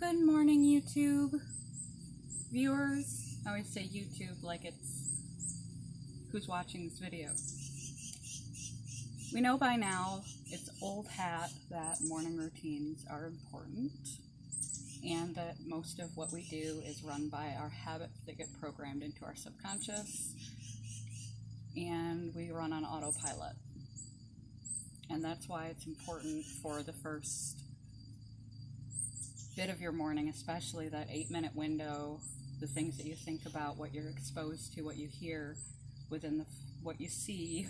Good morning, YouTube viewers. I always say YouTube like it's who's watching this video. We know by now, it's old hat that morning routines are important and that most of what we do is run by our habits that get programmed into our subconscious, and we run on autopilot. And that's why it's important for the first bit of your morning, especially that 8-minute window, the things that you think about, what you're exposed to, what you hear within what you see,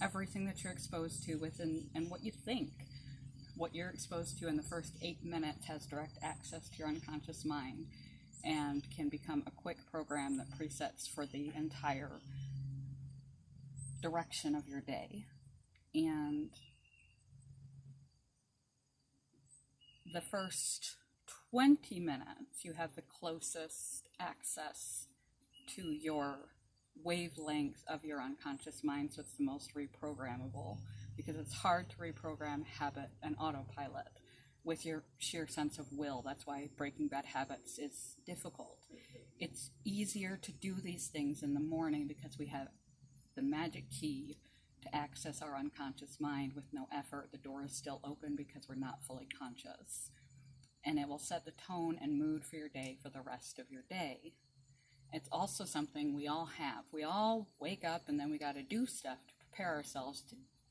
everything that you're exposed to within, and what you think. What you're exposed to in the first 8 minutes has direct access to your unconscious mind and can become a quick program that presets for the entire direction of your day. And the first 20 minutes, you have the closest access to your wavelength of your unconscious mind, so it's the most reprogrammable, because it's hard to reprogram habit and autopilot with your sheer sense of will. That's why breaking bad habits is difficult. It's easier to do these things in the morning because we have the magic key to access our unconscious mind with no effort. The door is still open because we're not fully conscious. And it will set the tone and mood for your day for the rest of your day. It's also something we all have. We all wake up and then we got to do stuff to prepare ourselves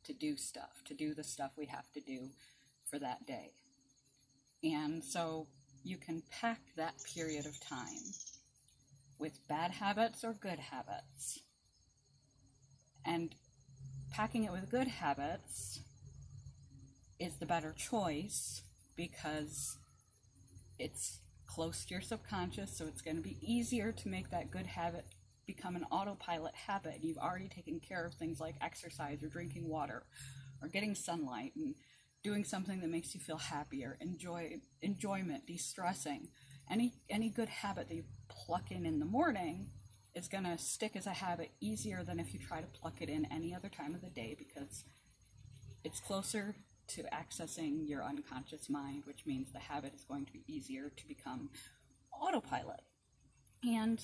to do stuff, to do the stuff we have to do for that day. And so you can pack that period of time with bad habits or good habits. And packing it with good habits is the better choice because it's close to your subconscious, so it's going to be easier to make that good habit become an autopilot habit. You've already taken care of things like exercise or drinking water or getting sunlight and doing something that makes you feel happier, enjoyment, de-stressing. Any good habit that you pluck in the morning is going to stick as a habit easier than if you try to pluck it in any other time of the day, because it's closer to accessing your unconscious mind, which means the habit is going to be easier to become autopilot. And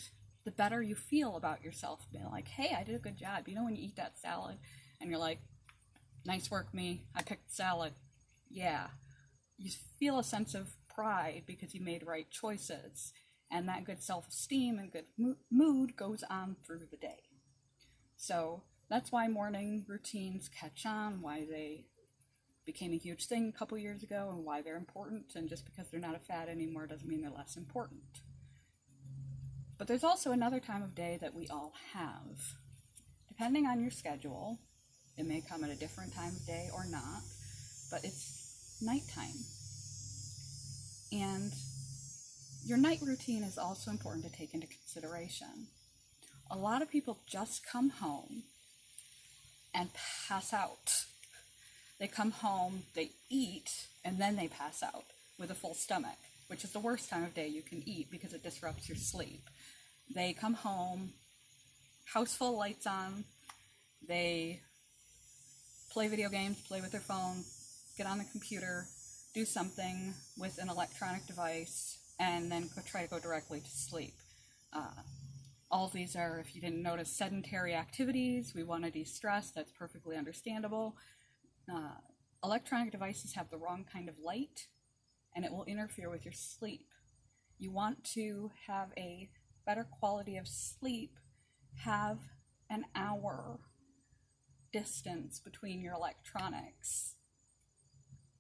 the better you feel about yourself, being like, hey, I did a good job. You know when you eat that salad and you're like, nice work, me, I picked the salad. Yeah. You feel a sense of pride because you made right choices. And that good self-esteem and good mood goes on through the day. So that's why morning routines catch on, why they became a huge thing a couple years ago, and why they're important. And just because they're not a fad anymore doesn't mean they're less important. But there's also another time of day that we all have. Depending on your schedule, it may come at a different time of day or not, but it's nighttime. And your night routine is also important to take into consideration. A lot of people just come home and pass out. They come home, they eat, and then they pass out with a full stomach, which is the worst time of day you can eat because it disrupts your sleep. They come home, house full, lights on, they play video games, play with their phone, get on the computer, do something with an electronic device, and then try to go directly to sleep. All of these are, if you didn't notice, sedentary activities. We want to de-stress. That's perfectly understandable. Electronic devices have the wrong kind of light, and it will interfere with your sleep. You want to have a better quality of sleep. Have an hour distance between your electronics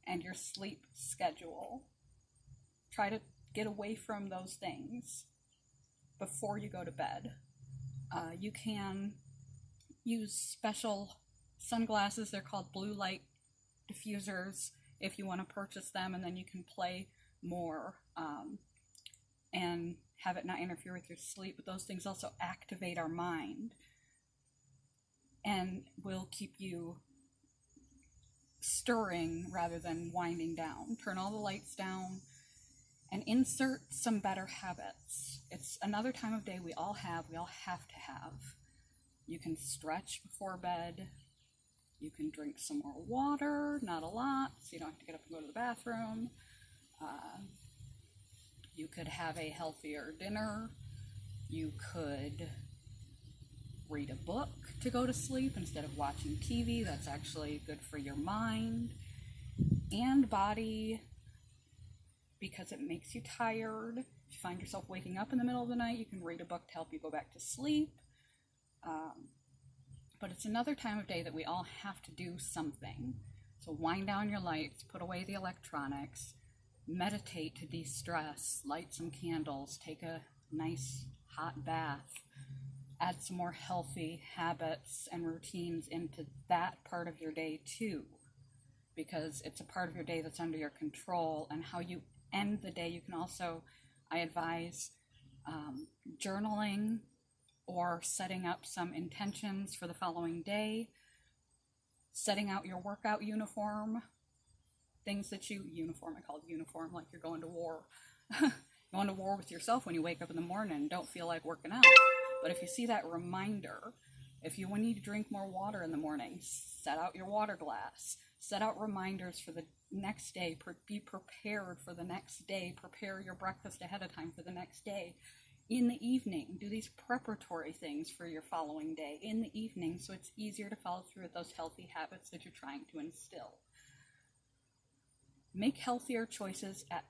and your sleep schedule. Try to get away from those things before you go to bed. You can use special sunglasses. They're called blue light diffusers if you want to purchase them, and then you can play more and have it not interfere with your sleep. But those things also activate our mind and will keep you stirring rather than winding down. Turn all the lights down and insert some better habits. It's another time of day we all have to have. You can stretch before bed. You can drink some more water, not a lot, so you don't have to get up and go to the bathroom. You could have a healthier dinner. You could read a book to go to sleep instead of watching TV. That's actually good for your mind and body because it makes you tired. If you find yourself waking up in the middle of the night, you can read a book to help you go back to sleep. But it's another time of day that we all have to do something. So wind down your lights, put away the electronics, meditate to de-stress, light some candles, take a nice hot bath, add some more healthy habits and routines into that part of your day too, because it's a part of your day that's under your control. And how you end the day, you can also, I advise journaling or setting up some intentions for the following day, setting out your workout uniform, things that uniform, I call it uniform, like you're going to war. Going to war with yourself when you wake up in the morning and don't feel like working out. But if you see that reminder, if you need to drink more water in the morning, set out your water glass, set out reminders for the next day, be prepared for the next day, prepare your breakfast ahead of time for the next day. In the evening, do these preparatory things for your following day in the evening so it's easier to follow through with those healthy habits that you're trying to instill. Make healthier choices at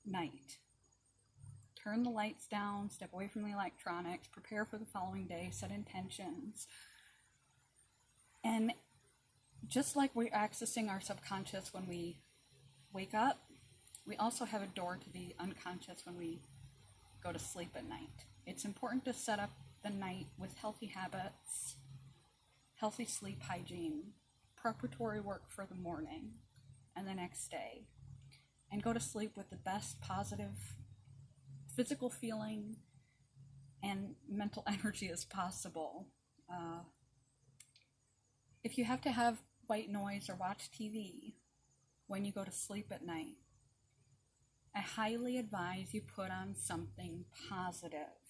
night. Turn the lights down, step away from the electronics, prepare for the following day, set intentions. And just like we're accessing our subconscious when we wake up, we also have a door to the unconscious when we go to sleep at night. It's important to set up the night with healthy habits, healthy sleep hygiene, preparatory work for the morning and the next day, and go to sleep with the best positive physical feeling and mental energy as possible. If you have to have white noise or watch TV when you go to sleep at night, I highly advise you put on something positive.